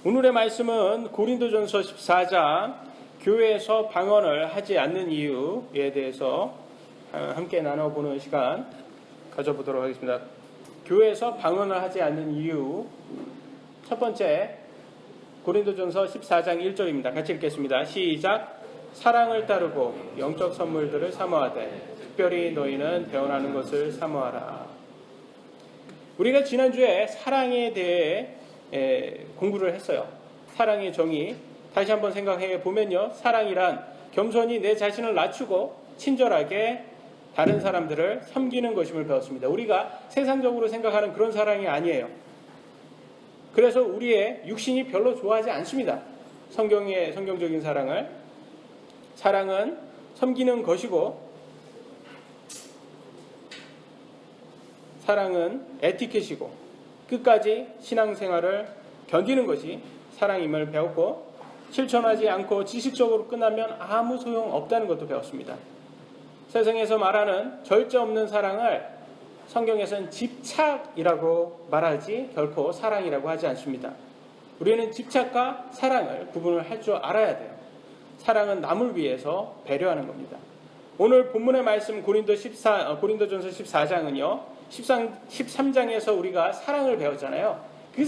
오늘의 말씀은 고린도전서 14장 교회에서 방언을 하지 않는 이유에 대해서 함께 나눠보는 시간 가져보도록 하겠습니다. 교회에서 방언을 하지 않는 이유 첫 번째 고린도전서 14장 1절입니다. 같이 읽겠습니다. 시작. 사랑을 따르고 영적 선물들을 사모하되 특별히 너희는 배워나는 것을 사모하라. 우리가 지난주에 사랑에 대해 공부를 했어요. 사랑의 정의 다시 한번 생각해 보면요, 사랑이란 겸손히 내 자신을 낮추고 친절하게 다른 사람들을 섬기는 것임을 배웠습니다. 우리가 세상적으로 생각하는 그런 사랑이 아니에요. 그래서 우리의 육신이 별로 좋아하지 않습니다. 성경적인 사랑은 섬기는 것이고, 사랑은 에티켓이고, 끝까지 신앙생활을 견디는 것이 사랑임을 배웠고, 실천하지 않고 지식적으로 끝나면 아무 소용없다는 것도 배웠습니다. 세상에서 말하는 절제 없는 사랑을 성경에서는 집착이라고 말하지 결코 사랑이라고 하지 않습니다. 우리는 집착과 사랑을 구분을 할 줄 알아야 돼요. 사랑은 남을 위해서 배려하는 겁니다. 오늘 본문의 말씀 고린도전서 14장은요. 13장에서 우리가 사랑을 배웠잖아요. 그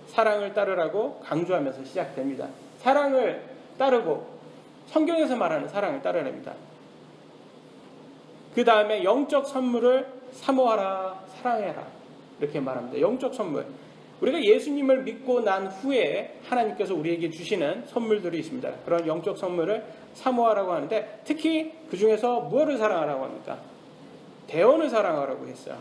사랑을 따르라고 강조하면서 시작됩니다. 사랑을 따르고 성경에서 말하는 사랑을 따르랍니다. 그 다음에 영적 선물을 사모하라, 사랑해라 이렇게 말합니다. 영적 선물. 우리가 예수님을 믿고 난 후에 하나님께서 우리에게 주시는 선물들이 있습니다. 그런 영적 선물을 사모하라고 하는데, 특히 그 중에서 무엇을 사랑하라고 합니까? 대언을 사랑하라고 했어요.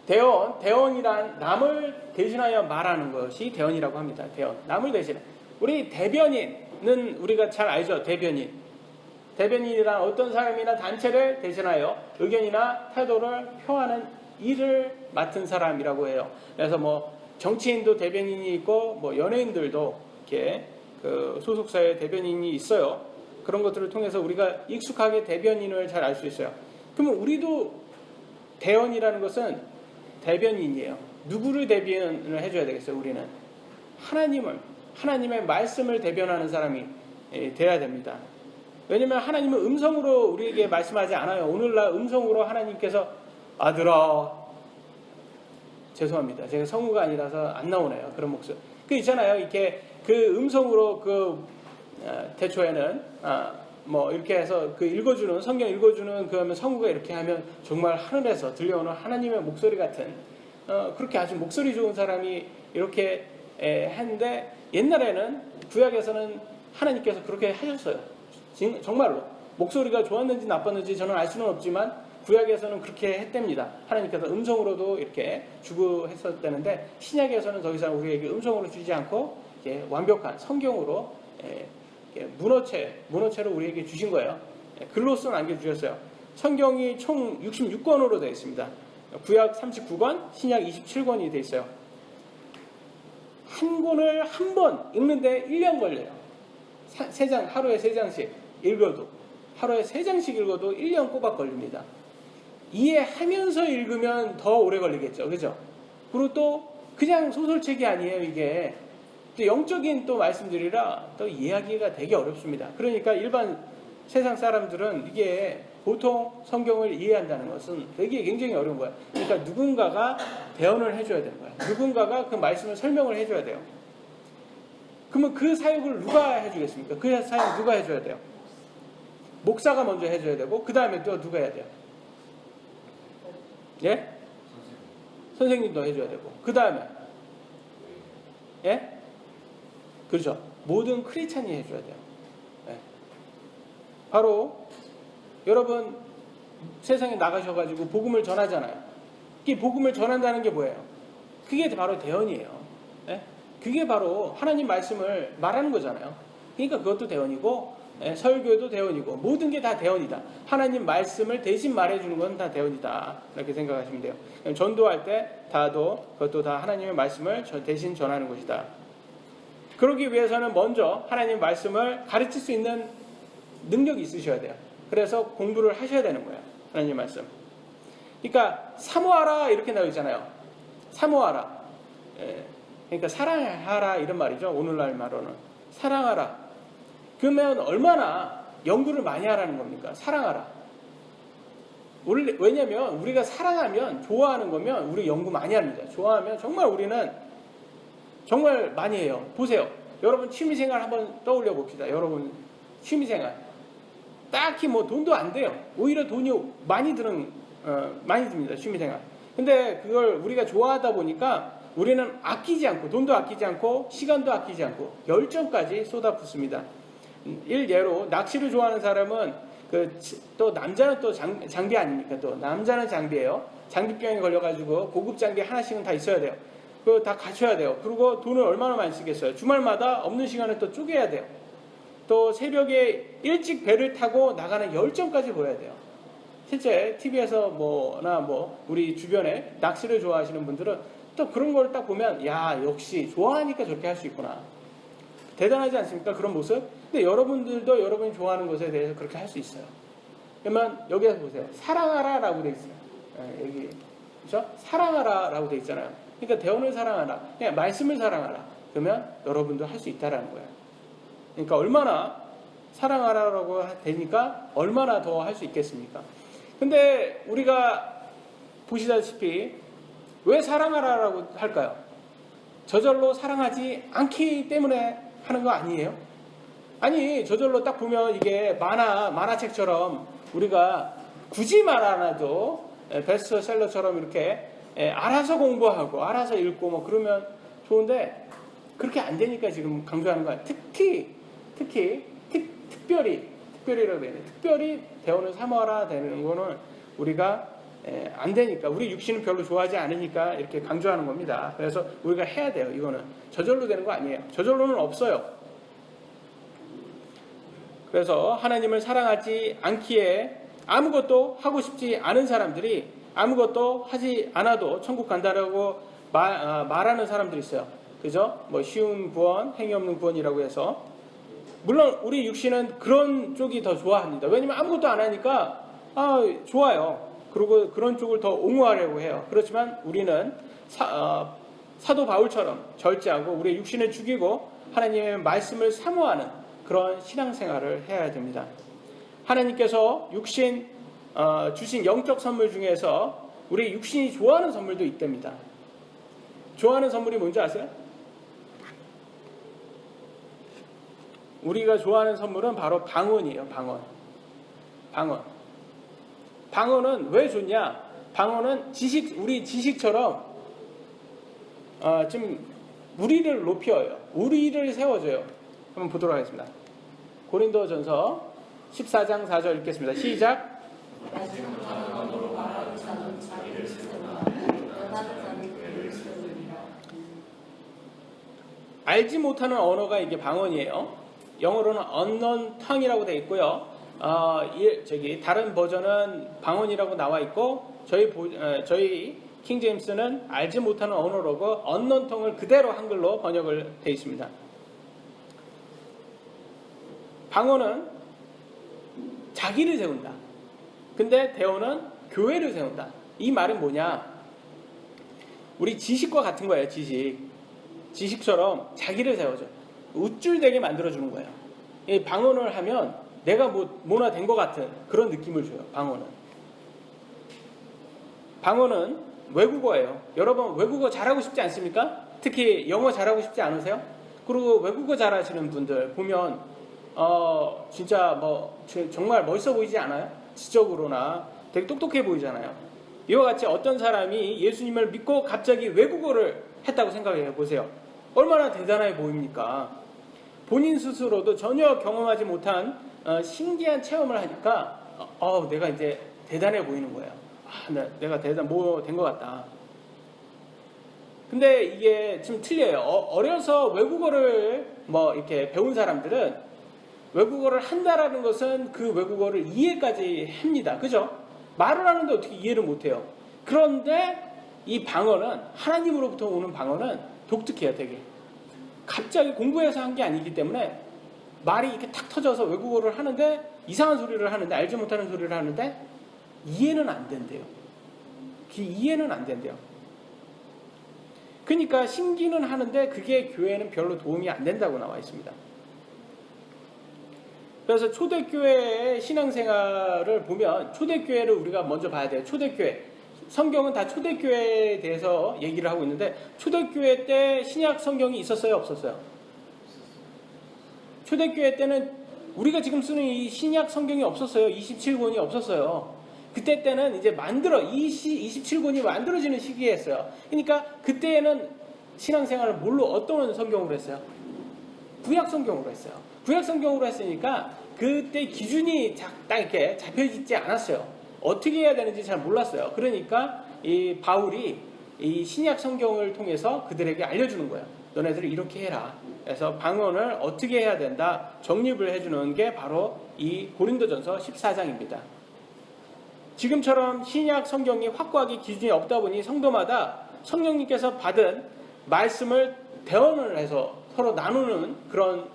대언이란 남을 대신하여 말하는 것이 대언이라고 합니다. 대언. 남을 대신해. 우리 대변인은 우리가 잘 알죠. 대변인이란 어떤 사람이나 단체를 대신하여 의견이나 태도를 표하는 일을 맡은 사람이라고 해요. 그래서 정치인도 대변인이 있고 연예인들도 이렇게 소속사의 대변인이 있어요. 그런 것들을 통해서 우리가 익숙하게 대변인을 잘 알 수 있어요. 그러면 우리도 대언이라는 것은 대변인이에요. 누구를 대변을 해줘야 되겠어요? 우리는 하나님의 말씀을 대변하는 사람이 돼야 됩니다. 왜냐하면 하나님은 음성으로 우리에게 말씀하지 않아요. 오늘날 음성으로 하나님께서 아들아, 죄송합니다. 제가 성우가 아니라서 안 나오네요. 그런 목소리. 있잖아요. 이렇게 그 음성으로 대초에는 이렇게 해서 성경 읽어주는 그러면 성우가 이렇게 하면 정말 하늘에서 들려오는 하나님의 목소리 같은 그렇게 아주 목소리 좋은 사람이 이렇게 했는데, 옛날에는 구약에서는 하나님께서 그렇게 하셨어요. 정말로 목소리가 좋았는지 나빴는지 저는 알 수는 없지만 구약에서는 그렇게 했답니다. 하나님께서 음성으로도 이렇게 주고 했었다는데, 신약에서는 더 이상 우리에게 음성으로 주지 않고 완벽한 성경으로 문어체로 우리에게 주신 거예요. 글로써 남겨주셨어요. 성경이 총 66권으로 되어 있습니다. 구약 39권, 신약 27권이 되어 있어요. 한 권을 한 번 읽는데 1년 걸려요. 하루에 3장씩 읽어도, 하루에 3장씩 읽어도 1년 꼬박 걸립니다. 이해하면서 읽으면 더 오래 걸리겠죠. 그죠? 그리고 또 그냥 소설책이 아니에요, 이게. 또 영적인 또 말씀들이라 또 이해하기가 되게 어렵습니다. 그러니까 일반 세상 사람들은 이게 보통 성경을 이해한다는 것은 되게 굉장히 어려운 거예요. 그러니까 누군가가 대언을 해줘야 되는 거예요. 누군가가 그 말씀을 설명을 해줘야 돼요. 그러면 그 사역을 누가 해주겠습니까? 그 사역 누가 해줘야 돼요? 목사가 먼저 해줘야 되고, 그 다음에 또 누가 해야 돼요? 예? 선생님도 해줘야 되고, 그 다음에 예? 그렇죠. 모든 크리스찬이 해줘야 돼요. 예. 바로 여러분 세상에 나가셔가지고 복음을 전하잖아요. 이 복음을 전한다는 게 뭐예요? 그게 바로 대언이에요. 예? 그게 바로 하나님 말씀을 말하는 거잖아요. 그러니까 그것도 대언이고, 설교도 대언이고, 모든 게 다 대언이다. 하나님 말씀을 대신 말해주는 건 다 대언이다. 이렇게 생각하시면 돼요. 전도할 때 그것도 다 하나님의 말씀을 대신 전하는 것이다. 그러기 위해서는 먼저 하나님 말씀을 가르칠 수 있는 능력이 있으셔야 돼요. 그래서 공부를 하셔야 되는 거예요. 하나님 말씀. 그러니까 사모하라 이렇게 나와 있잖아요. 사모하라. 예. 그러니까 사랑하라 이런 말이죠. 오늘날 말로는 사랑하라. 그러면 얼마나 연구를 많이 하라는 겁니까? 사랑하라. 왜냐면 우리가 사랑하면 좋아하는 거면 우리 연구 많이 합니다. 좋아하면 정말 우리는 정말 많이 해요. 보세요. 여러분 취미생활 한번 떠올려 봅시다. 여러분 취미생활 딱히 뭐 돈도 안 돼요. 오히려 돈이 많이 듭니다. 취미생활. 근데 그걸 우리가 좋아하다 보니까 우리는 아끼지 않고 돈도 아끼지 않고 시간도 아끼지 않고 열정까지 쏟아붓습니다. 일예로 낚시를 좋아하는 사람은 또 남자는 또 장비 아닙니까? 또 남자는 장비예요. 장비병에 걸려가지고 고급 장비 하나씩은 다 있어야 돼요. 그거 다 갖춰야 돼요. 그리고 돈을 얼마나 많이 쓰겠어요. 주말마다 없는 시간을 또 쪼개야 돼요. 또 새벽에 일찍 배를 타고 나가는 열정까지 보여야 돼요. 실제 TV에서 우리 주변에 낚시를 좋아하시는 분들은 또 그런 걸 딱 보면 야 역시 좋아하니까 저렇게 할 수 있구나. 대단하지 않습니까? 그런 모습. 근데 여러분들도 여러분이 좋아하는 것에 대해서 그렇게 할 수 있어요. 그러면 여기에서 보세요. 사랑하라라고 돼 있어요. 여기 그렇죠? 사랑하라라고 돼 있잖아요. 그러니까 대원을 사랑하라. 그냥 말씀을 사랑하라. 그러면 여러분도 할 수 있다라는 거예요. 그러니까 얼마나 사랑하라라고 되니까 얼마나 더 할 수 있겠습니까? 근데 우리가 보시다시피 왜 사랑하라라고 할까요? 저절로 사랑하지 않기 때문에 하는 거 아니에요? 아니 저절로 딱 보면 이게 만화책처럼 우리가 굳이 말 안 해도 베스트셀러처럼 이렇게 알아서 공부하고 알아서 읽고 뭐 그러면 좋은데 그렇게 안 되니까 지금 강조하는 거야. 특별히라고 해야 돼. 특별히 대원을 사모하라 되는 거는 우리가 안 되니까 우리 육신은 별로 좋아하지 않으니까 이렇게 강조하는 겁니다. 그래서 우리가 해야 돼요. 이거는 저절로 되는 거 아니에요. 저절로는 없어요. 그래서 하나님을 사랑하지 않기에 아무것도 하고 싶지 않은 사람들이 아무것도 하지 않아도 천국 간다라고 말하는 사람들이 있어요. 그죠? 뭐 쉬운 구원, 행위 없는 구원이라고 해서 물론 우리 육신은 그런 쪽이 더 좋아합니다. 왜냐면 아무것도 안 하니까 좋아요. 그리고 그런 쪽을 더 옹호하려고 해요. 그렇지만 우리는 사도 바울처럼 절제하고 우리의 육신을 죽이고 하나님의 말씀을 사모하는 그런 신앙생활을 해야 됩니다. 하나님께서 육신 주신 영적 선물 중에서 우리 육신이 좋아하는 선물도 있답니다. 좋아하는 선물이 뭔지 아세요? 우리가 좋아하는 선물은 바로 방언이에요. 방언은 왜 좋냐? 방언은 우리 지식처럼 좀 우리를 높여요. 우리를 세워줘요. 한번 보도록 하겠습니다. 고린도전서 14장 4절 읽겠습니다. 시작. 알지 못하는 언어가 이게 방언이에요. 영어로는 unknown tongue이라고 되어 있고요. 다른 버전은 방언이라고 나와 있고 저희 킹제임스는 알지 못하는 언어로고 unknown tongue을 그대로 한글로 번역을 되어 있습니다. 방언은 자기를 세운다. 근데 대언은 교회를 세운다. 이 말은 뭐냐? 우리 지식과 같은 거예요. 지식처럼 자기를 세워줘. 우쭐대게 만들어주는 거예요. 이 방언을 하면 내가 뭐나 된 것 같은 그런 느낌을 줘요. 방언은 외국어예요. 여러분 외국어 잘하고 싶지 않습니까? 특히 영어 잘하고 싶지 않으세요? 그리고 외국어 잘하시는 분들 보면 진짜 정말 멋있어 보이지 않아요? 지적으로나 되게 똑똑해 보이잖아요. 이와 같이 어떤 사람이 예수님을 믿고 갑자기 외국어를 했다고 생각해 보세요. 얼마나 대단해 보입니까? 본인 스스로도 전혀 경험하지 못한 신기한 체험을 하니까 내가 이제 대단해 보이는 거예요. 내가 된 것 같다. 근데 이게 좀 틀려요. 어려서 외국어를 이렇게 배운 사람들은 외국어를 한다라는 것은 그 외국어를 이해까지 합니다. 그죠? 말을 하는데 어떻게 이해를 못해요. 그런데 이 방언은 하나님으로부터 오는 방언은 독특해요. 되게 갑자기 공부해서 한 게 아니기 때문에 말이 이렇게 탁 터져서 외국어를 하는데 이상한 소리를 하는데 알지 못하는 소리를 하는데 이해는 안 된대요. 이해는 안 된대요. 그러니까 신기는 하는데 그게 교회는 별로 도움이 안 된다고 나와 있습니다. 그래서 초대교회의 신앙생활을 보면 초대교회를 우리가 먼저 봐야 돼요. 초대교회. 성경은 다 초대교회에 대해서 얘기를 하고 있는데 초대교회 때 신약 성경이 있었어요? 없었어요? 초대교회 때는 우리가 지금 쓰는 이 신약 성경이 없었어요. 27권이 없었어요. 그때 때는 이제 27권이 만들어지는 시기였어요. 그러니까 그때에는 신앙생활을 어떤 성경으로 했어요? 구약 성경으로 했어요. 구약 성경으로 했으니까 그때 기준이 딱 이렇게 잡혀있지 않았어요. 어떻게 해야 되는지 잘 몰랐어요. 그러니까 이 바울이 이 신약 성경을 통해서 그들에게 알려주는 거예요. 너네들이 이렇게 해라. 그래서 방언을 어떻게 해야 된다 정립을 해주는 게 바로 이 고린도전서 14장입니다. 지금처럼 신약 성경이 확고하게 기준이 없다 보니 성도마다 성령님께서 받은 말씀을 대언을 해서 서로 나누는 그런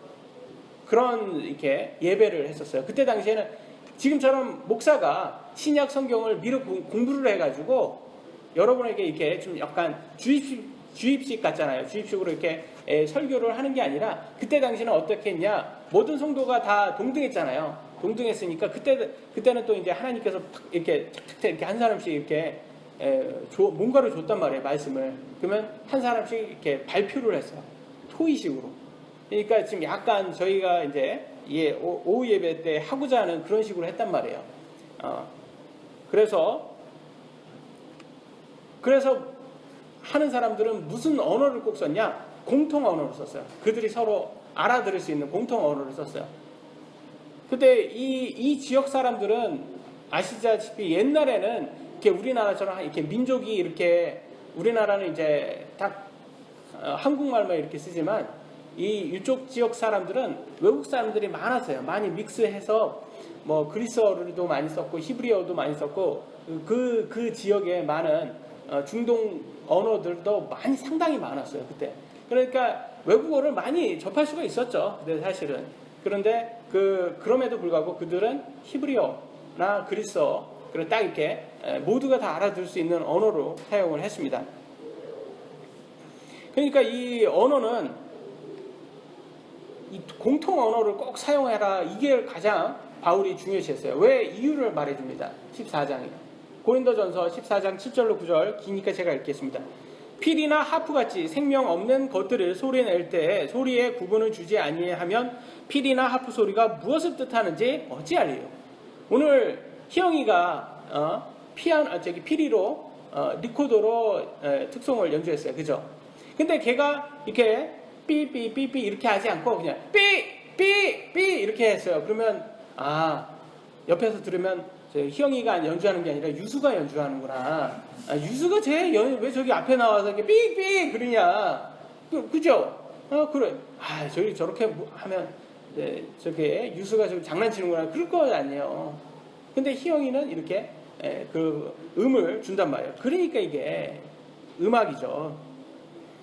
이렇게 예배를 했었어요. 그때 당시에는 지금처럼 목사가 신약 성경을 미리 공부를 해가지고 여러분에게 이렇게 좀 약간 주입식 같잖아요. 주입식으로 이렇게 설교를 하는 게 아니라 그때 당시에는 어떻게 했냐? 모든 성도가 다 동등했잖아요. 동등했으니까 그때는 또 이제 하나님께서 이렇게 한 사람씩 이렇게 뭔가를 줬단 말이에요. 말씀을. 그러면 한 사람씩 이렇게 발표를 했어요. 토의식으로. 그러니까 지금 약간 저희가 이제 오후 예배 때 하고자 하는 그런 식으로 했단 말이에요. 그래서 하는 사람들은 무슨 언어를 꼭 썼냐? 공통 언어를 썼어요. 그들이 서로 알아들을 수 있는 공통 언어를 썼어요. 근데 이 지역 사람들은 아시다시피 옛날에는 이렇게 우리나라처럼 이렇게 민족이 이렇게 우리나라는 이제 딱 한국말만 이렇게 쓰지만 이쪽 지역 사람들은 외국 사람들이 많았어요. 많이 믹스해서 뭐 그리스어도 많이 썼고 히브리어도 많이 썼고 그 지역에 많은 중동 언어들도 상당히 많았어요. 그때. 그러니까 외국어를 많이 접할 수가 있었죠. 근데 사실은. 그런데 그럼에도 불구하고 그들은 히브리어나 그리스어 그리고 딱 이렇게 모두가 다 알아들을 수 있는 언어로 사용을 했습니다. 그러니까 이 언어는 이 공통 언어를 꼭 사용해라. 이게 가장 바울이 중요시했어요. 왜? 이유를 말해줍니다. 14장이요. 고린도전서 14장 7절로 9절 기니까 제가 읽겠습니다. 필이나 하프같이 생명 없는 것들을 소리낼 때 소리에 구분을 주지 아니하면 필이나 하프 소리가 무엇을 뜻하는지 어찌알리요. 오늘 희영이가 피리로 리코더로 특송을 연주했어요. 그죠? 근데 걔가 이렇게 삐삐삐삐 이렇게 하지 않고 그냥 삐삐삐 이렇게 했어요. 그러면 옆에서 들으면 희영이가 연주하는 게 아니라 유수가 연주하는구나. 유수가 왜 저기 앞에 나와서 이렇게 삐삐 그러냐. 그죠? 그래. 저렇게 하면 저게 유수가 저기 장난치는구나. 그럴 거 아니에요. 근데 희영이는 이렇게 그 음을 준단 말이에요. 그러니까 이게 음악이죠.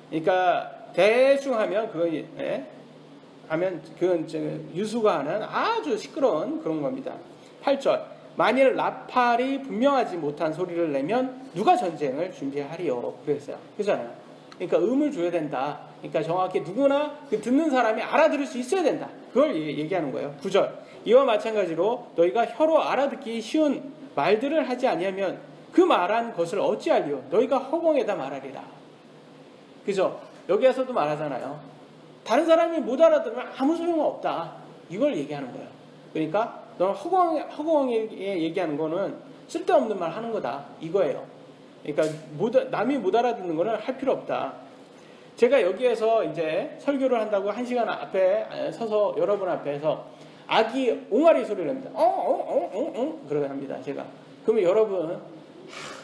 그러니까 대충 하면 그건 유수가 하는 아주 시끄러운 그런 겁니다. 8절. 만일 나팔이 분명하지 못한 소리를 내면 누가 전쟁을 준비하리요. 그랬어요. 그잖아요. 그러니까 음을 줘야 된다. 그러니까 정확히 누구나 듣는 사람이 알아들을 수 있어야 된다. 그걸 얘기하는 거예요. 9절. 이와 마찬가지로 너희가 혀로 알아듣기 쉬운 말들을 하지 아니하면 그 말한 것을 어찌 알리요. 너희가 허공에다 말하리라. 그죠? 여기에서도 말하잖아요. 다른 사람이 못 알아들으면 아무 소용없다. 이걸 얘기하는 거예요. 그러니까 너는 허공에 얘기하는 거는 쓸데없는 말 하는 거다. 이거예요. 그러니까 남이 못 알아듣는 거는 할 필요 없다. 제가 여기에서 이제 설교를 한다고 1시간 앞에 서서 여러분 앞에서 아기 옹알이 소리를 냅니다. 그러게 합니다. 제가. 그러면 여러분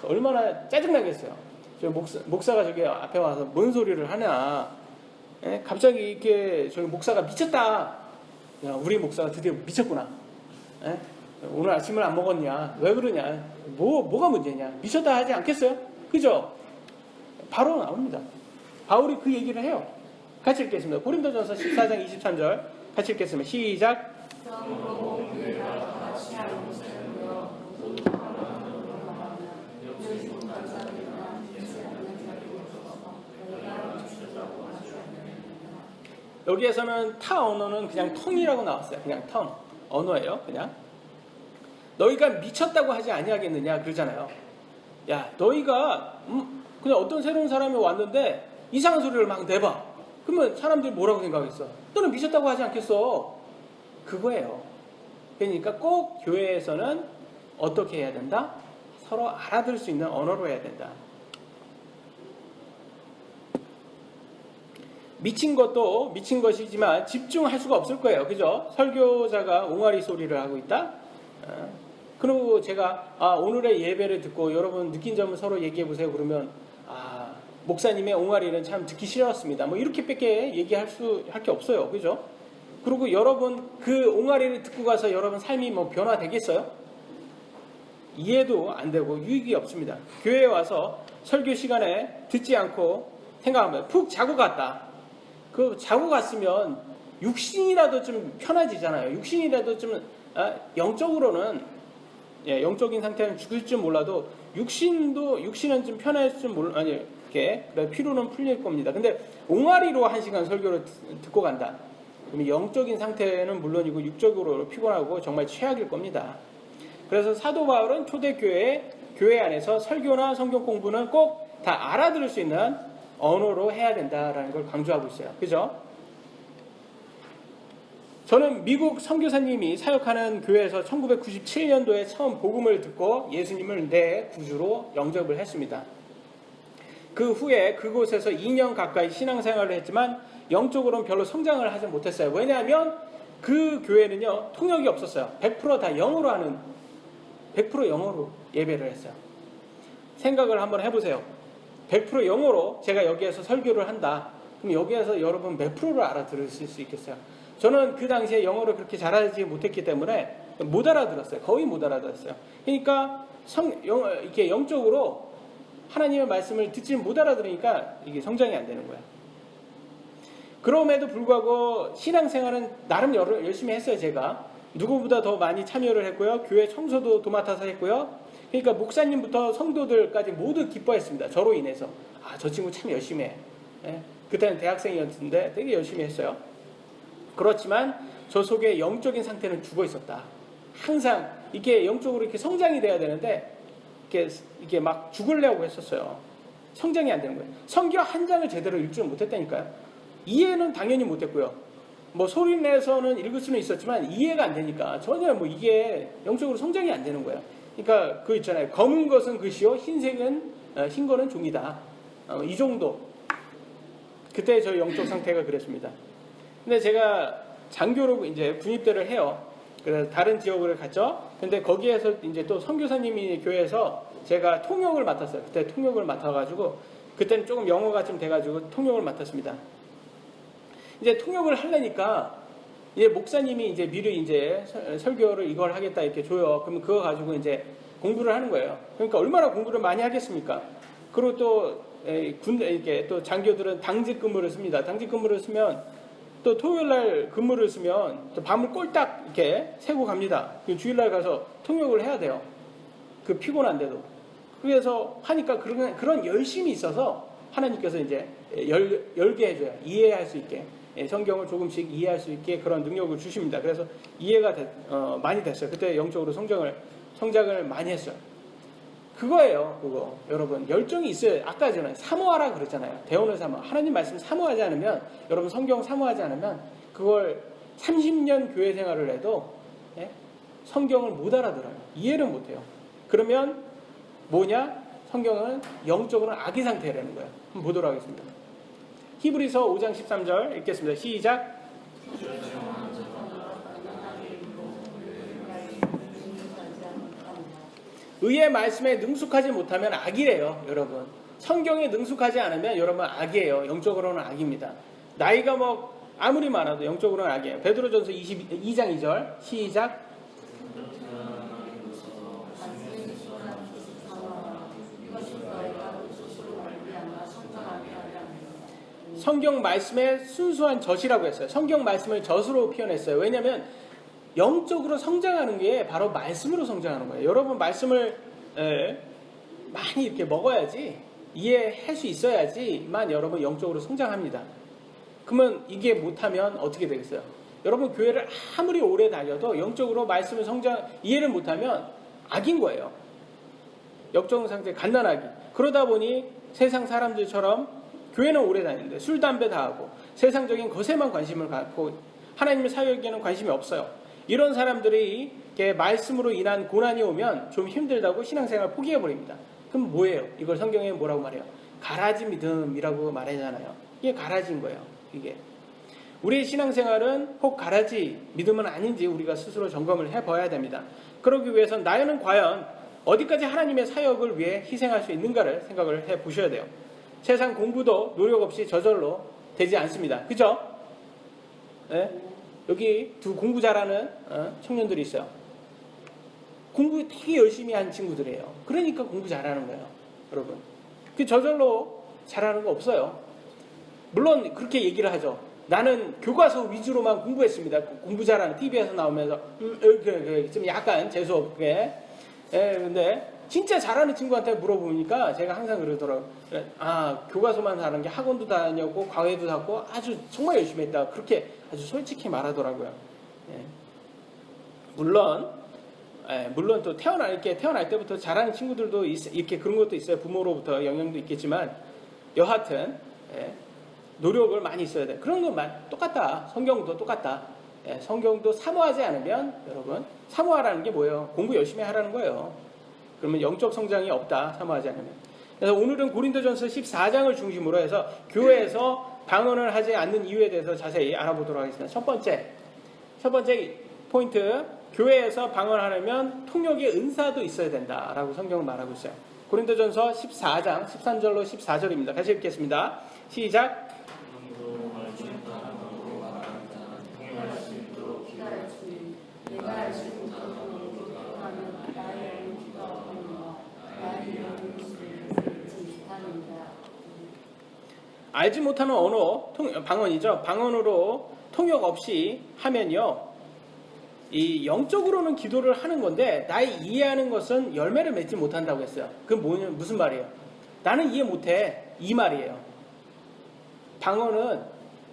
얼마나 짜증나겠어요. 저 목사가 저기 앞에 와서 뭔 소리를 하냐. 갑자기 이렇게 저기 목사가 미쳤다. 야, 우리 목사가 드디어 미쳤구나. 오늘 아침을 안 먹었냐? 왜 그러냐? 뭐가 문제냐? 미쳤다 하지 않겠어요? 그죠? 바로 나옵니다. 바울이 그 얘기를 해요. 같이 읽겠습니다. 고린도전서 14장 23절 같이 읽겠습니다. 시작. 여기에서는 타 언어는 그냥 텅이라고 나왔어요. 그냥 텅. 언어예요. 그냥. 너희가 미쳤다고 하지 아니하겠느냐 그러잖아요. 야, 너희가 그냥 어떤 새로운 사람이 왔는데 이상한 소리를 막 내봐. 그러면 사람들이 뭐라고 생각했어? 너는 미쳤다고 하지 않겠어? 그거예요. 그러니까 꼭 교회에서는 어떻게 해야 된다? 서로 알아들을 수 있는 언어로 해야 된다. 미친 것도 미친 것이지만 집중할 수가 없을 거예요. 그죠? 설교자가 옹알이 소리를 하고 있다? 그리고 제가 오늘의 예배를 듣고 여러분 느낀 점을 서로 얘기해 보세요. 그러면 목사님의 옹알이는 참 듣기 싫었습니다. 뭐 이렇게밖에 얘기할 게 없어요. 그죠? 그리고 여러분 그 옹알이를 듣고 가서 여러분 삶이 뭐 변화되겠어요? 이해도 안 되고 유익이 없습니다. 교회에 와서 설교 시간에 듣지 않고 생각하면 푹 자고 갔다. 그 자고 갔으면 육신이라도 좀 편해지잖아요. 육신이라도 좀 영적으로는 영적인 상태는 죽을 줄 몰라도 육신은 좀 편할 줄 몰라 이렇게 피로는 풀릴 겁니다. 근데 옹알이로 1시간 설교를 듣고 간다. 그러면 영적인 상태는 물론이고 육적으로 피곤하고 정말 최악일 겁니다. 그래서 사도 바울은 초대교회 교회 안에서 설교나 성경 공부는 꼭 다 알아들을 수 있는 언어로 해야 된다라는 걸 강조하고 있어요. 그죠? 저는 미국 선교사님이 사역하는 교회에서 1997년도에 처음 복음을 듣고 예수님을 내 구주로 영접을 했습니다. 그 후에 그곳에서 2년 가까이 신앙생활을 했지만 영적으로는 별로 성장을 하지 못했어요. 왜냐하면 그 교회는요 통역이 없었어요. 100% 다 영어로 하는 100% 영어로 예배를 했어요. 생각을 한번 해보세요. 100% 영어로 제가 여기에서 설교를 한다. 그럼 여기에서 여러분 몇 프로를 알아들으실 수 있겠어요? 저는 그 당시에 영어를 그렇게 잘하지 못했기 때문에 못 알아들었어요. 거의 못 알아들었어요. 그러니까 이렇게 영적으로 하나님의 말씀을 듣지 못 알아들으니까 이게 성장이 안 되는 거예요. 그럼에도 불구하고 신앙생활은 나름 열심히 했어요. 제가 누구보다 더 많이 참여를 했고요. 교회 청소도 도맡아서 했고요. 그러니까 목사님부터 성도들까지 모두 기뻐했습니다. 저로 인해서 저 친구 참 열심히 해. 그때는 대학생이었는데 되게 열심히 했어요. 그렇지만 저 속에 영적인 상태는 죽어 있었다. 항상 이게 영적으로 이렇게 성장이 돼야 되는데 이게 막 죽으려고 했었어요. 성장이 안 되는 거예요. 성경 한 장을 제대로 읽지 못했다니까요. 이해는 당연히 못했고요. 뭐 소리 내서는 읽을 수는 있었지만 이해가 안 되니까 전혀 뭐 이게 영적으로 성장이 안 되는 거예요. 그러니까 그거 있잖아요. 검은 것은 글씨요, 흰 거는 종이다. 이 정도. 그때 저 영적 상태가 그랬습니다. 근데 제가 장교로 이제 군입대를 해요. 그래서 다른 지역을 갔죠. 근데 거기에서 이제 또 선교사님이 교회에서 제가 통역을 맡았어요. 그때 통역을 맡아가지고 그때는 조금 영어가 좀 돼가지고 통역을 맡았습니다. 이제 통역을 하려니까 이제 목사님이 이제 미리 이제 설교를 이걸 하겠다 이렇게 줘요. 그러면 그거 가지고 이제 공부를 하는 거예요. 그러니까 얼마나 공부를 많이 하겠습니까? 그리고 또 군대 이렇게 또 장교들은 당직 근무를 씁니다. 당직 근무를 쓰면 또 토요일 날 근무를 쓰면 또 밤을 꼴딱 이렇게 새고 갑니다. 주일날 가서 통역을 해야 돼요. 그 피곤한데도. 그래서 하니까 그런 열심이 있어서 하나님께서 이제 열게 해줘요. 이해할 수 있게. 성경을 조금씩 이해할 수 있게 그런 능력을 주십니다. 그래서 이해가 많이 됐어요. 그때 영적으로 성장을 많이 했어요. 그거예요. 그거 여러분 열정이 있어요. 아까 전에 사모하라 그랬잖아요. 대언을 사모. 하나님 말씀 사모하지 않으면 여러분 성경 사모하지 않으면 그걸 30년 교회 생활을 해도 성경을 못 알아들어요. 이해를 못해요. 그러면 뭐냐? 성경은 영적으로는 악의 상태라는 거예요. 한번 보도록 하겠습니다. 히브리서 5장 13절 읽겠습니다. 시작. 의의 말씀에 능숙하지 못하면 악이래요. 여러분 성경에 능숙하지 않으면 여러분 악이에요. 영적으로는 악입니다. 나이가 뭐 아무리 많아도 영적으로는 악이에요. 베드로전서 22장 2절 시작. 성경 말씀의 순수한 젖이라고 했어요. 성경 말씀을 젖으로 표현했어요. 왜냐하면 영적으로 성장하는 게 바로 말씀으로 성장하는 거예요. 여러분 말씀을 많이 이렇게 먹어야지 이해할 수 있어야지만 여러분 영적으로 성장합니다. 그러면 이게 못하면 어떻게 되겠어요? 여러분 교회를 아무리 오래 다녀도 영적으로 말씀을 이해를 못하면 악인 거예요. 영적 상태 갓난아기. 그러다 보니 세상 사람들처럼 교회는 오래 다니는데 술, 담배 다 하고 세상적인 것에만 관심을 갖고 하나님의 사역에는 관심이 없어요. 이런 사람들이 이렇게 말씀으로 인한 고난이 오면 좀 힘들다고 신앙생활 포기해버립니다. 그럼 뭐예요? 이걸 성경에 뭐라고 말해요? 가라지 믿음이라고 말하잖아요. 이게 가라지인 거예요. 이게 우리의 신앙생활은 혹 가라지 믿음은 아닌지 우리가 스스로 점검을 해봐야 됩니다. 그러기 위해서는 나는 과연 어디까지 하나님의 사역을 위해 희생할 수 있는가를 생각을 해보셔야 돼요. 세상 공부도 노력 없이 저절로 되지 않습니다. 그죠? 네? 여기 두 공부 잘하는 청년들이 있어요. 공부 되게 열심히 한 친구들이에요. 그러니까 공부 잘하는 거예요. 여러분. 그 저절로 잘하는 거 없어요. 물론 그렇게 얘기를 하죠. 나는 교과서 위주로만 공부했습니다. 공부 잘하는 TV에서 나오면서 좀 약간 재수없게. 근데 진짜 잘하는 친구한테 물어보니까 제가 항상 그러더라고요. 교과서만 하는 게 학원도 다녔고 과외도 다녔고 아주 정말 열심히 했다. 그렇게 아주 솔직히 말하더라고요. 물론 또 태어날 때부터 잘하는 친구들도 이렇게 그런 것도 있어요. 부모로부터 영향도 있겠지만 여하튼 노력을 많이 써야 돼. 그런 것만 똑같다. 성경도 똑같다. 성경도 사모하지 않으면 여러분 사모하라는 게 뭐예요? 공부 열심히 하라는 거예요. 그러면 영적 성장이 없다. 사모하지 않으면. 그래서 오늘은 고린도전서 14장을 중심으로 해서 교회에서 방언을 하지 않는 이유에 대해서 자세히 알아보도록 하겠습니다. 첫 번째 포인트, 교회에서 방언하려면 통역의 은사도 있어야 된다라고 성경은 말하고 있어요. 고린도전서 14장 13절로 14절입니다. 같이 읽겠습니다. 시작. 알지 못하는 언어, 방언이죠. 방언으로 통역 없이 하면요. 이 영적으로는 기도를 하는 건데 나의 이해하는 것은 열매를 맺지 못한다고 했어요. 그건 무슨 말이에요? 나는 이해 못해. 이 말이에요. 방언은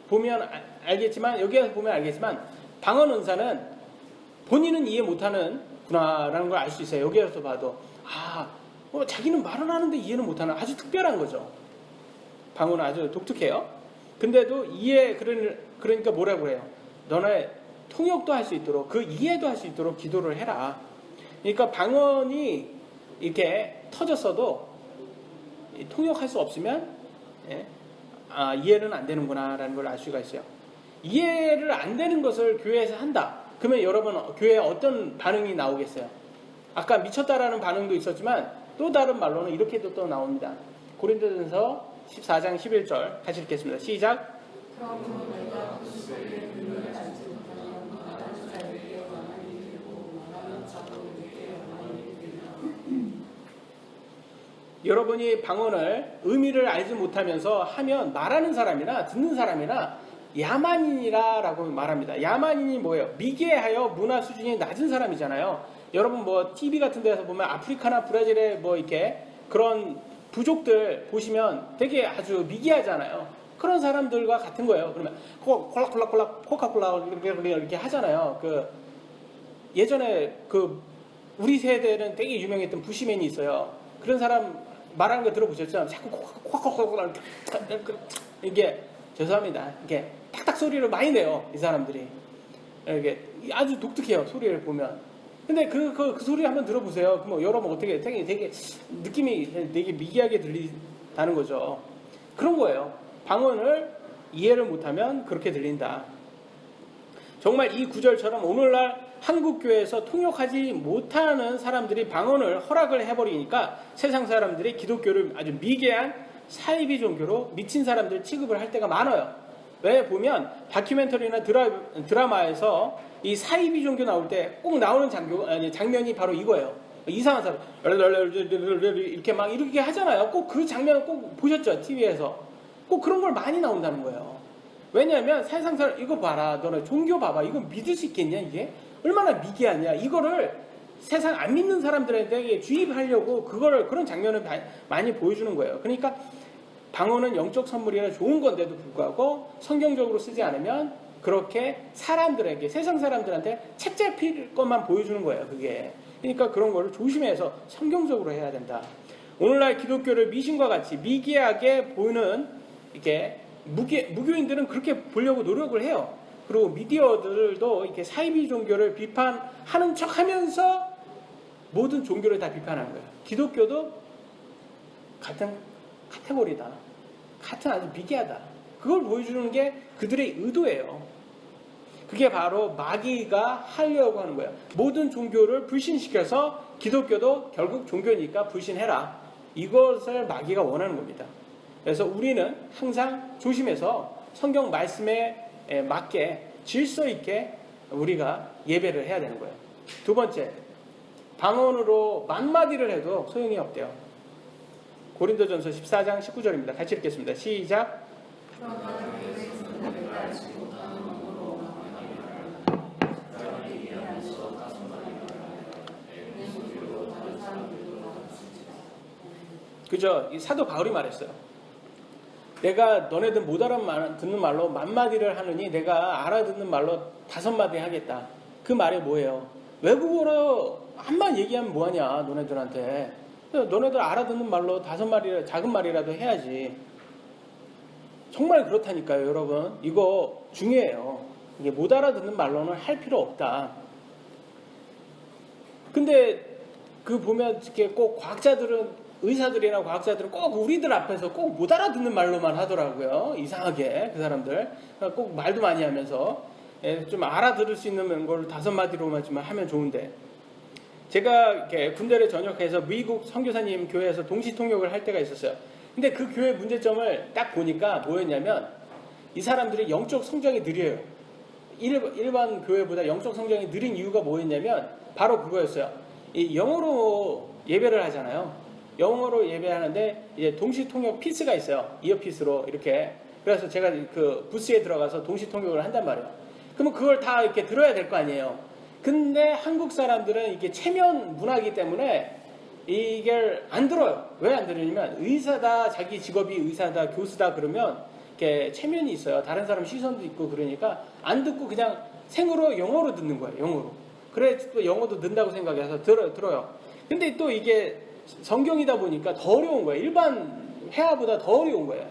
보면 알겠지만 여기에서 보면 알겠지만 방언 은사는 본인은 이해 못하는 구나라는 걸 알 수 있어요. 여기에서 봐도 자기는 말은 하는데 이해는 못하는 아주 특별한 거죠. 방언은 아주 독특해요. 근데도 그러니까 뭐라고 해요? 너네 통역도 할 수 있도록 그 이해도 할 수 있도록 기도를 해라. 그러니까 방언이 이렇게 터졌어도 통역할 수 없으면 이해는 안 되는구나 라는 걸 알 수가 있어요. 이해를 안 되는 것을 교회에서 한다. 그러면 여러분 교회에 어떤 반응이 나오겠어요? 아까 미쳤다라는 반응도 있었지만 또 다른 말로는 이렇게도 또 나옵니다. 고린도전서 14장 11절 같이 읽겠습니다. 시작. 여러분이 방언을 의미를 알지 못하면서 하면 말하는 사람이나 듣는 사람이나 야만인이라고 말합니다. 야만인이 뭐예요? 미개하여 문화 수준이 낮은 사람이잖아요. 여러분 뭐 TV 같은 데서 보면 아프리카나 브라질의 뭐 이렇게 그런 부족들 보시면 되게 아주 미개하잖아요. 그런 사람들과 같은 거예요. 그러면 코카콜라 이렇게 하잖아요. 예전에 우리 세대는 되게 유명했던 부시맨이 있어요. 그런 사람 말하는 거 들어보셨죠? 자꾸 코카콜라 이게 죄송합니다. 이게 탁탁 소리를 많이 내요. 이 사람들이 이게 아주 독특해요. 소리를 보면. 근데 그 소리 한번 들어보세요. 그럼 여러분 어떻게 되게 느낌이 되게 미개하게 들린다는 거죠. 그런 거예요. 방언을 이해를 못하면 그렇게 들린다. 정말 이 구절처럼 오늘날 한국교회에서 통역하지 못하는 사람들이 방언을 허락을 해버리니까 세상 사람들이 기독교를 아주 미개한 사이비 종교로 미친 사람들 취급을 할 때가 많아요. 왜 보면 다큐멘터리나 드라마에서 이 사이비 종교 나올 때 꼭 나오는 장면이 바로 이거예요. 이상한 사람 이렇게 막 이렇게 하잖아요. 꼭 그 장면 꼭 보셨죠? TV에서. 꼭 그런 걸 많이 나온다는 거예요. 왜냐하면 세상 사람 이거 봐라. 너네 종교 봐봐. 이거 믿을 수 있겠냐 이게? 얼마나 미개하냐. 이거를 세상 안 믿는 사람들한테 주입하려고 그런 장면을 많이 보여주는 거예요. 그러니까 방언은 영적 선물이라 좋은 건데도 불구하고 성경적으로 쓰지 않으면 그렇게 사람들에게, 세상 사람들한테 책 잡힐 것만 보여주는 거예요, 그게. 그러니까 그런 거를 조심해서 성경적으로 해야 된다. 오늘날 기독교를 미신과 같이 미개하게 보는 이렇게 무교인들은 그렇게 보려고 노력을 해요. 그리고 미디어들도 이렇게 사이비 종교를 비판하는 척 하면서 모든 종교를 다 비판하는 거예요. 기독교도 같은 카테고리다. 같은 아주 미개하다. 그걸 보여주는 게 그들의 의도예요. 그게 바로 마귀가 하려고 하는 거예요. 모든 종교를 불신시켜서 기독교도 결국 종교니까 불신해라. 이것을 마귀가 원하는 겁니다. 그래서 우리는 항상 조심해서 성경 말씀에 맞게 질서 있게 우리가 예배를 해야 되는 거예요. 두 번째, 방언으로 만마디를 해도 소용이 없대요. 고린도전서 14장 19절입니다. 같이 읽겠습니다. 시작. 그죠? 이 사도 바울이 말했어요. 내가 너네들 못 알아듣는 말로 만마디를 하느니 내가 알아듣는 말로 5마디 하겠다. 그 말이 뭐예요? 외국어로 한번 얘기하면 뭐하냐, 너네들한테. 너네들 알아듣는 말로 5마디, 작은 말이라도 해야지. 정말 그렇다니까요, 여러분. 이거 중요해요. 이게 못 알아듣는 말로는 할 필요 없다. 근데 그 보면 이렇게 꼭 과학자들은, 의사들이나 과학자들은 꼭 우리들 앞에서 꼭 못 알아듣는 말로만 하더라고요. 이상하게 그 사람들 꼭 말도 많이 하면서 좀 알아들을 수 있는 걸 5마디로만 하면 좋은데, 제가 이렇게 군대를 전역해서 미국 선교사님 교회에서 동시 통역을 할 때가 있었어요. 근데 그 교회 문제점을 딱 보니까 뭐였냐면, 이 사람들이 영적 성장이 느려요. 일반 교회보다 영적 성장이 느린 이유가 뭐였냐면 바로 그거였어요. 이 영어로 예배를 하잖아요. 영어로 예배하는데 이제 동시 통역 피스가 있어요. 이어피스로 이렇게. 그래서 제가 그 부스에 들어가서 동시 통역을 한단 말이에요. 그러면 그걸 다 이렇게 들어야 될 거 아니에요. 근데 한국 사람들은 이게 체면 문화이기 때문에 이걸 안 들어요. 왜 안 들으냐면, 의사다, 자기 직업이 의사다, 교수다 그러면 이렇게 체면이 있어요. 다른 사람 시선도 있고 그러니까 안 듣고 그냥 생으로 영어로 듣는 거예요. 영어로. 그래 또 영어도 는다고 생각해서 들어요. 근데 또 이게 성경이다 보니까 더 어려운 거예요. 일반 회화보다 더 어려운 거예요.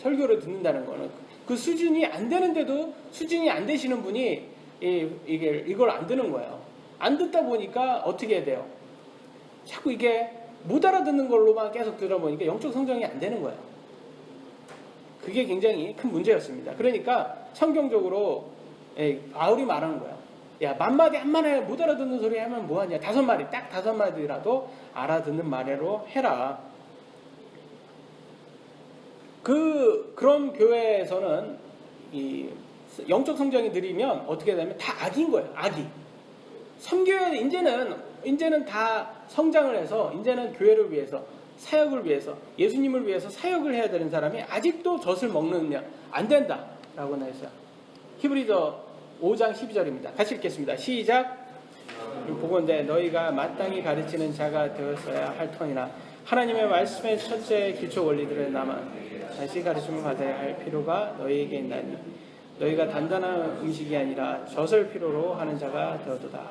설교를 듣는다는 거는. 그 수준이 안 되는데도, 수준이 안 되시는 분이 이걸 안 듣는 거예요. 안 듣다 보니까 어떻게 해야 돼요? 자꾸 이게 못 알아듣는 걸로만 계속 들어보니까 영적 성장이 안 되는 거예요. 그게 굉장히 큰 문제였습니다. 그러니까 성경적으로 바울이 말하는 거예요. 야, 만마디 한마디 못 알아듣는 소리 하면 뭐하냐. 5마디, 딱 5마디라도 알아듣는 말로 해라. 그런 교회에서는 이 영적 성장이 느리면 어떻게 되냐면 다 악인 거예요. 악이. 선교회 이제는 다 성장을 해서, 이제는 교회를 위해서, 사역을 위해서, 예수님을 위해서 사역을 해야 되는 사람이 아직도 젖을 먹느냐, 안 된다라고 했어요. 히브리서 5장 12절입니다. 같이 읽겠습니다. 시작. 보건대 너희가 마땅히 가르치는 자가 되었어야 할 터이나 하나님의 말씀의 첫째 기초 원리들을 남아 다시 가르침을 받아야 할 필요가 너희에게 있나니 너희가 단단한 음식이 아니라 젖을 필요로 하는 자가 되었도다.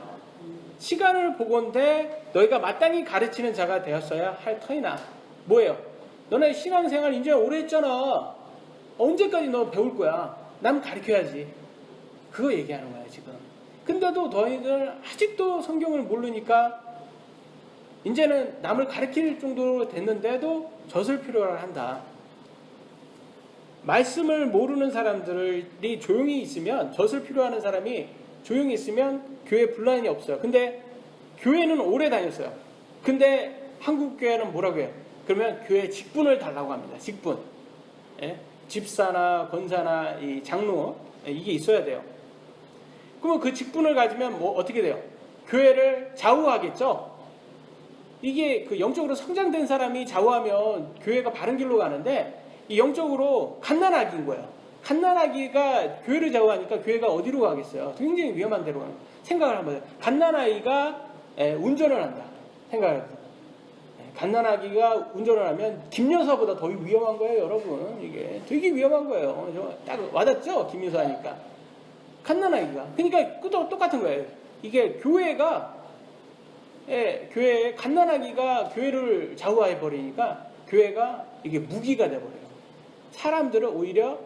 시간을 보건대 너희가 마땅히 가르치는 자가 되었어야 할 터이나, 뭐예요? 너네 신앙생활 이제 오래 했잖아. 언제까지 너 배울 거야? 남 가르쳐야지. 그거 얘기하는 거야 지금. 근데도 너희들 아직도 성경을 모르니까 이제는 남을 가르칠 정도로 됐는데도 젖을 필요로 한다. 말씀을 모르는 사람들이 조용히 있으면, 젖을 필요하는 사람이 조용히 있으면 교회 분란이 없어요. 근데 교회는 오래 다녔어요. 근데 한국 교회는 뭐라고 해요? 그러면 교회 직분을 달라고 합니다. 직분. 예? 집사나 권사나 이 장로, 이게 있어야 돼요. 그러면 그 직분을 가지면 뭐 어떻게 돼요? 교회를 좌우하겠죠? 이게 그 영적으로 성장된 사람이 좌우하면 교회가 바른 길로 가는데, 이 영적으로 갓난아기인 거예요. 갓난아기가 교회를 좌우하니까 교회가 어디로 가겠어요? 굉장히 위험한 데로 가는 거예요. 생각을 한번 해요. 갓난아이가 운전을 한다. 생각을 해요. 갓난아기가 운전을 하면 김여사보다 더 위험한 거예요, 여러분. 이게 되게 위험한 거예요. 딱 와닿죠? 김여사 하니까. 갓난아기가. 그러니까 똑같은 거예요. 이게 교회에 갓난아기가 교회를 좌우해 버리니까 교회가 이게 무기가 돼 버려요. 사람들을 오히려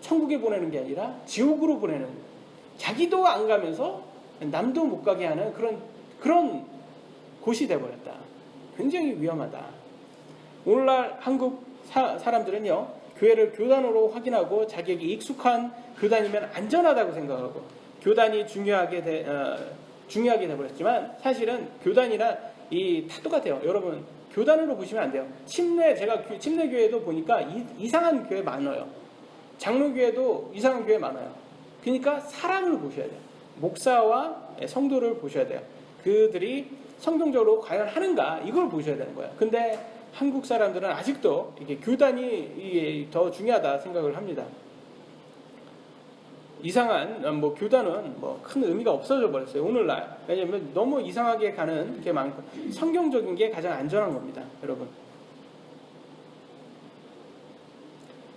천국에 보내는 게 아니라 지옥으로 보내는, 자기도 안 가면서 남도 못 가게 하는 그런 곳이 돼 버렸다. 굉장히 위험하다. 오늘날 한국 사람들은요, 교회를 교단으로 확인하고 자기에게 익숙한 교단이면 안전하다고 생각하고 교단이 중요하게 돼버렸지만, 사실은 교단이나 다 똑같아요. 여러분, 교단으로 보시면 안 돼요. 제가 침례교회도 보니까 이상한 교회 많아요. 장로교회도 이상한 교회 많아요. 그러니까 사람을 보셔야 돼요. 목사와 성도를 보셔야 돼요. 그들이 성경적으로 과연 하는가, 이걸 보셔야 되는 거예요. 근데 한국 사람들은 아직도 이게 교단이 더 중요하다 생각을 합니다. 이상한 교단은 큰 의미가 없어져 버렸어요, 오늘날. 왜냐하면 너무 이상하게 가는 게 많고, 성경적인 게 가장 안전한 겁니다, 여러분.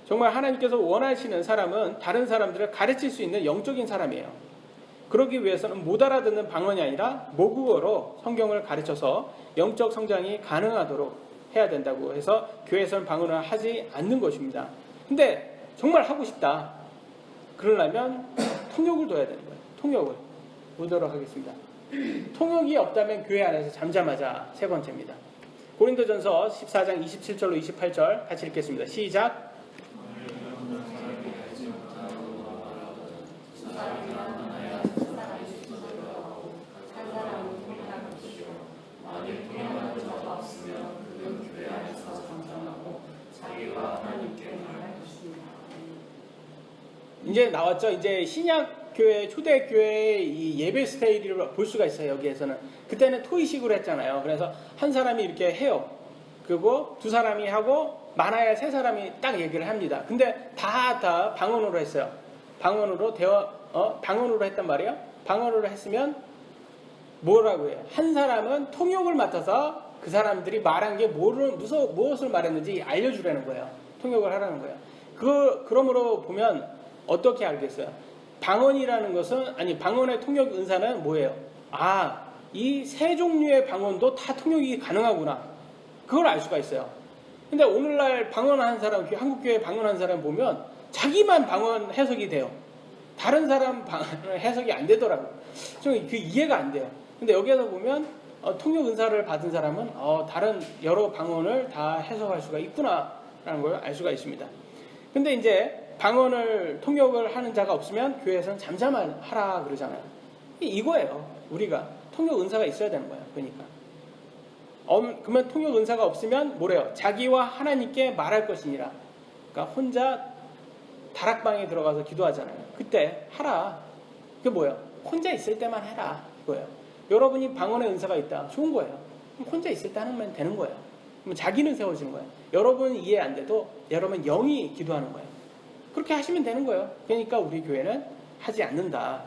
정말 하나님께서 원하시는 사람은 다른 사람들을 가르칠 수 있는 영적인 사람이에요. 그러기 위해서는 못 알아듣는 방언이 아니라 모국어로 성경을 가르쳐서 영적 성장이 가능하도록 해야 된다고 해서 교회에서는 방언을 하지 않는 것입니다. 근데 정말 하고 싶다, 그러려면 통역을 둬야 되는 거예요. 통역을 보도록 하겠습니다. 통역이 없다면 교회 안에서 잠잠하자, 세 번째입니다. 고린도전서 14장 27절로 28절 같이 읽겠습니다. 시작. 이제 나왔죠. 이제 신약교회, 초대교회의 이 예배 스타일을 볼 수가 있어요, 여기에서는. 그때는 토의식으로 했잖아요. 그래서 한 사람이 이렇게 해요. 그리고 두 사람이 하고, 많아야 세 사람이 딱 얘기를 합니다. 근데 다 방언으로 했어요. 방언으로 했단 말이에요. 방언으로 했으면 뭐라고 해요? 한 사람은 통역을 맡아서 그 사람들이 말한 게 무엇을 말했는지 알려주라는 거예요. 통역을 하라는 거예요. 그러므로 보면 어떻게 알겠어요? 방언이라는 것은, 방언의 통역 은사는 뭐예요? 이 세 종류의 방언도 다 통역이 가능하구나. 그걸 알 수가 있어요. 근데 오늘날 방언한 사람, 한국교회 방언한 사람 보면 자기만 방언 해석이 돼요. 다른 사람 방언 해석이 안 되더라고요. 좀 이해가 안 돼요. 근데 여기에서 보면 통역 은사를 받은 사람은 다른 여러 방언을 다 해석할 수가 있구나라는 걸 알 수가 있습니다. 근데 이제 통역을 하는 자가 없으면 교회에서는 잠잠하라 그러잖아요. 이거예요. 우리가 통역 은사가 있어야 되는 거예요. 그러니까 그러면 통역 은사가 없으면 뭐래요? 자기와 하나님께 말할 것이니라. 그러니까 혼자 다락방에 들어가서 기도하잖아요. 그때 하라. 그게 뭐예요? 혼자 있을 때만 해라, 이거예요. 여러분이 방언의 은사가 있다, 좋은 거예요. 그럼 혼자 있을 때 하면 되는 거예요. 그럼 자기는 세워지는 거예요. 여러분 이해 안 돼도 여러분 영이 기도하는 거예요. 그렇게 하시면 되는 거예요. 그러니까 우리 교회는 하지 않는다.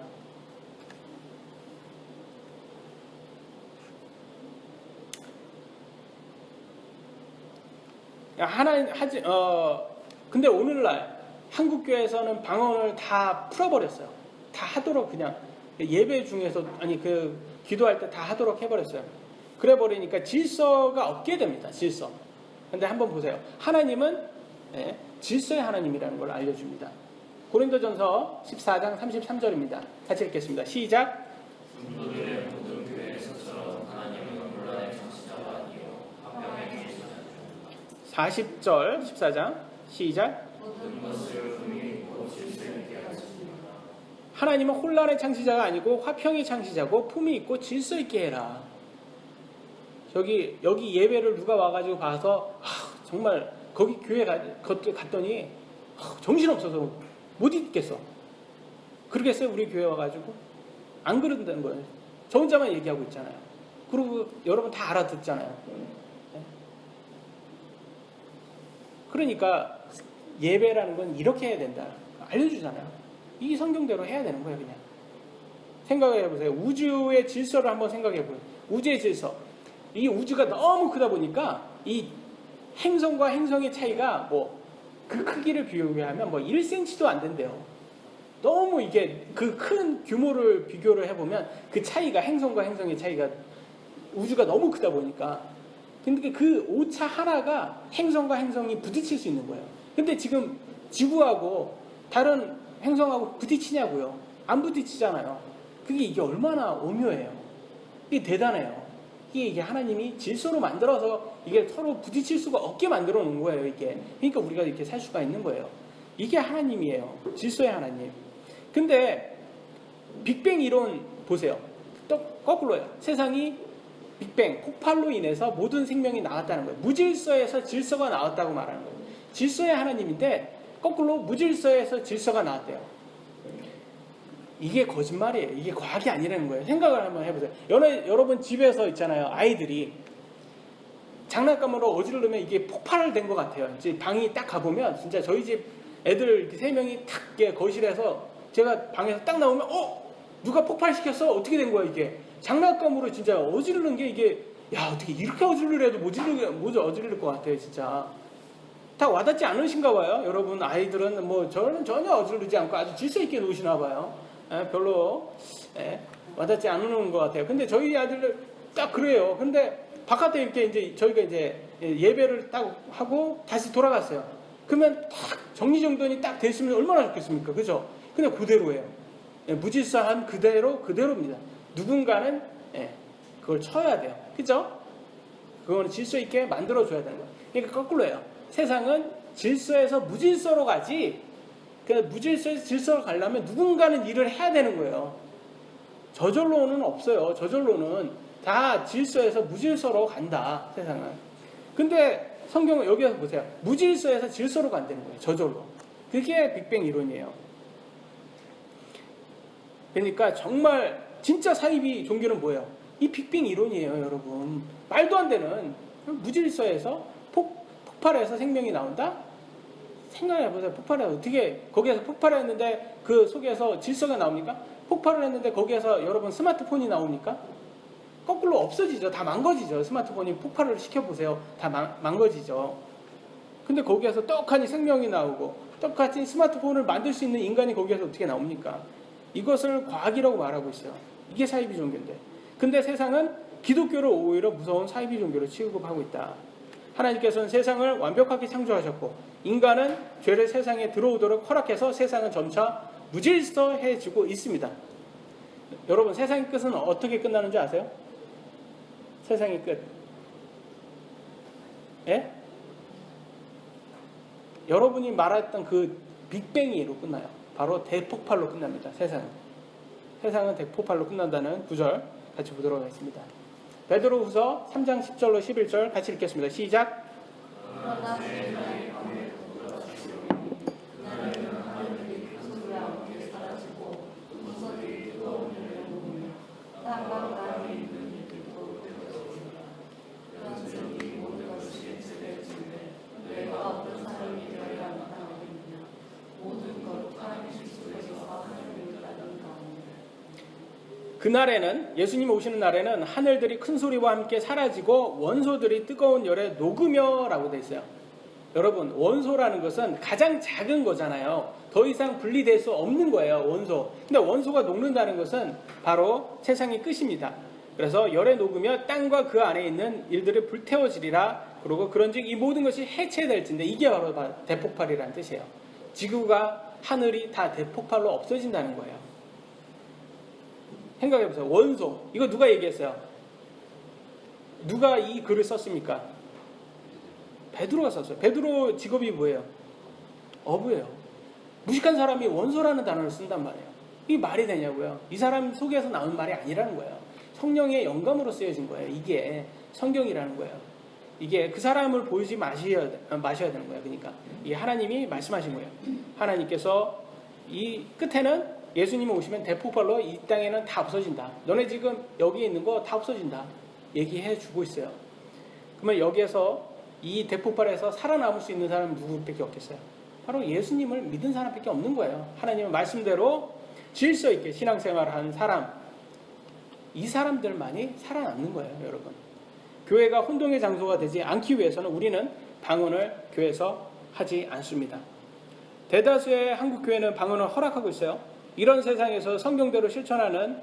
근데 오늘날 한국교회에서는 방언을 다 풀어버렸어요. 다 하도록, 그냥 예배 중에서 기도할 때 다 하도록 해버렸어요. 그래 버리니까 질서가 없게 됩니다. 질서. 근데 한번 보세요. 하나님은 질서의 하나님이라는 걸 알려줍니다. 고린도전서 14장 33절입니다. 같이 읽겠습니다. 시작. 40절 14장 시작. 하나님은 혼란의 창시자가 아니고 화평의 창시자고 품이 있고 질서 있게 해라. 여기 예배를 누가 와가지고 봐서 정말 거기 교회 갔더니 정신없어서 못 있겠어. 그러겠어요? 우리 교회 와가지고? 안 그런다는 거예요. 저 혼자만 얘기하고 있잖아요. 그리고 여러분 다 알아듣잖아요. 그러니까 예배라는 건 이렇게 해야 된다, 알려주잖아요. 이 성경대로 해야 되는 거예요. 그냥 생각을 해보세요. 우주의 질서를 한번 생각해보세요. 우주의 질서. 이 우주가 너무 크다 보니까 이 행성과 행성의 차이가 뭐 그 크기를 비교하면 뭐 1cm도 안 된대요. 너무 이게 그 큰 규모를 비교를 해보면 그 차이가 행성과 행성의 차이가 우주가 너무 크다 보니까 근데 그 오차 하나가 행성과 행성이 부딪힐 수 있는 거예요. 근데 지금 지구하고 다른 행성하고 부딪히냐고요? 안 부딪히잖아요. 이게 얼마나 오묘해요. 이게 대단해요. 이게 하나님이 질서로 만들어서 이게 서로 부딪힐 수가 없게 만들어 놓은 거예요. 이게 그러니까 우리가 이렇게 살 수가 있는 거예요. 이게 하나님이에요. 질서의 하나님. 근데 빅뱅 이론 보세요. 또 거꾸로요. 세상이 빅뱅 폭발로 인해서 모든 생명이 나왔다는 거예요. 무질서에서 질서가 나왔다고 말하는 거예요. 질서의 하나님인데 거꾸로 무질서에서 질서가 나왔대요. 이게 거짓말이에요. 이게 과학이 아니라는 거예요. 생각을 한번 해보세요. 여러분 집에서 있잖아요. 아이들이 장난감으로 어지르면 이게 폭발된 것 같아요. 이제 방이 딱 가보면 진짜 저희 집 애들 이렇게 3명이 탁 거실에서 제가 방에서 딱 나오면 누가 폭발시켰어? 어떻게 된 거야 이게? 장난감으로 진짜 어지르는 게 이게 야 어떻게 이렇게 어지르려도 못 어지를 것 같아요 진짜. 다 와닿지 않으신가 봐요. 여러분 아이들은 뭐 저는 전혀 어지르지 않고 아주 질서 있게 노시나 봐요. 별로 와닿지 않는 것 같아요. 근데 저희 아들 딱 그래요. 근데 바깥에 이렇게 이제 저희가 이제 예배를 딱 하고 다시 돌아갔어요. 그러면 딱 정리정돈이 딱 됐으면 얼마나 좋겠습니까? 그죠? 근데 그대로예요. 무질서한 그대로입니다. 누군가는 그걸 쳐야 돼요. 그죠? 그거는 질서 있게 만들어줘야 되는 거예요. 그러니까 거꾸로예요. 세상은 질서에서 무질서로 가지, 무질서에서 질서로 가려면 누군가는 일을 해야 되는 거예요. 저절로는 없어요. 저절로는 다 질서에서 무질서로 간다, 세상은. 근데 성경은 여기서 보세요. 무질서에서 질서로 간다는 거예요. 저절로. 그게 빅뱅 이론이에요. 그러니까 정말 진짜 사이비 종교는 뭐예요? 이 빅뱅 이론이에요, 여러분. 말도 안 되는 무질서에서 폭발해서 생명이 나온다? 생각해보세요. 폭발해서 어떻게 거기에서 폭발했는데 그 속에서 질서가 나옵니까? 폭발을 했는데 거기에서 여러분 스마트폰이 나옵니까? 거꾸로 없어지죠. 다 망가지죠. 스마트폰이 폭발을 시켜보세요. 다 망가지죠. 근데 거기에서 떡하니 생명이 나오고 똑같이 스마트폰을 만들 수 있는 인간이 거기에서 어떻게 나옵니까? 이것을 과학이라고 말하고 있어요. 이게 사이비 종교인데. 근데 세상은 기독교를 오히려 무서운 사이비 종교로 취급하고 있다. 하나님께서는 세상을 완벽하게 창조하셨고 인간은 죄를 세상에 들어오도록 허락해서 세상은 점차 무질서해지고 있습니다. 여러분 세상의 끝은 어떻게 끝나는지 아세요? 세상의 끝. 예? 여러분이 말했던 그 빅뱅이로 끝나요. 바로 대폭발로 끝납니다. 세상은 대폭발로 끝난다는 구절 같이 보도록 하겠습니다. 베드로후서 3장 10절로 11절 같이 읽겠습니다. 시작. 그날에는 예수님 오시는 날에는 하늘들이 큰 소리와 함께 사라지고 원소들이 뜨거운 열에 녹으며라고 되어 있어요. 여러분 원소라는 것은 가장 작은 거잖아요. 더 이상 분리될 수 없는 거예요. 원소. 근데 원소가 녹는다는 것은 바로 세상의 끝입니다. 그래서 열에 녹으며 땅과 그 안에 있는 일들을 불태워지리라. 그리고 그런즉 이 모든 것이 해체될진데 이게 바로 대폭발이라는 뜻이에요. 지구가 하늘이 다 대폭발로 없어진다는 거예요. 생각해보세요. 원소. 이거 누가 얘기했어요? 누가 이 글을 썼습니까? 베드로가 썼어요. 베드로 직업이 뭐예요? 어부예요. 무식한 사람이 원소라는 단어를 쓴단 말이에요. 이게 말이 되냐고요? 이 사람 속에서 나온 말이 아니라는 거예요. 성령의 영감으로 쓰여진 거예요. 이게 성경이라는 거예요. 이게 그 사람을 보이지 마셔야 되는 거예요. 그러니까 이게 하나님이 말씀하신 거예요. 하나님께서 이 끝에는 예수님이 오시면 대폭발로 이 땅에는 다 없어진다. 너네 지금 여기 있는 거 다 없어진다. 얘기해 주고 있어요. 그러면 여기에서 이 대폭발에서 살아남을 수 있는 사람은 누구밖에 없겠어요? 바로 예수님을 믿은 사람밖에 없는 거예요. 하나님의 말씀대로 질서 있게 신앙생활을 한 사람, 이 사람들만이 살아남는 거예요, 여러분. 교회가 혼동의 장소가 되지 않기 위해서는 우리는 방언을 교회에서 하지 않습니다. 대다수의 한국 교회는 방언을 허락하고 있어요. 이런 세상에서 성경대로 실천하는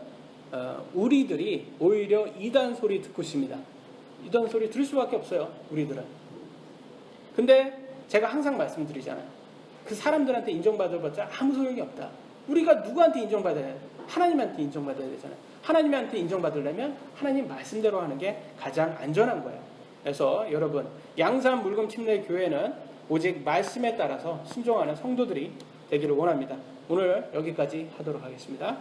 우리들이 오히려 이단 소리 듣고 있습니다. 이단 소리 들을 수밖에 없어요. 우리들은. 근데 제가 항상 말씀드리잖아요. 그 사람들한테 인정받을 것자 아무 소용이 없다. 우리가 누구한테 인정받아야 돼? 하나님한테 인정받아야 되잖아요. 하나님한테 인정받으려면 하나님 말씀대로 하는 게 가장 안전한 거예요. 그래서 여러분, 양산 물금 침례 교회는 오직 말씀에 따라서 순종하는 성도들이 되기를 원합니다. 오늘 여기까지 하도록 하겠습니다.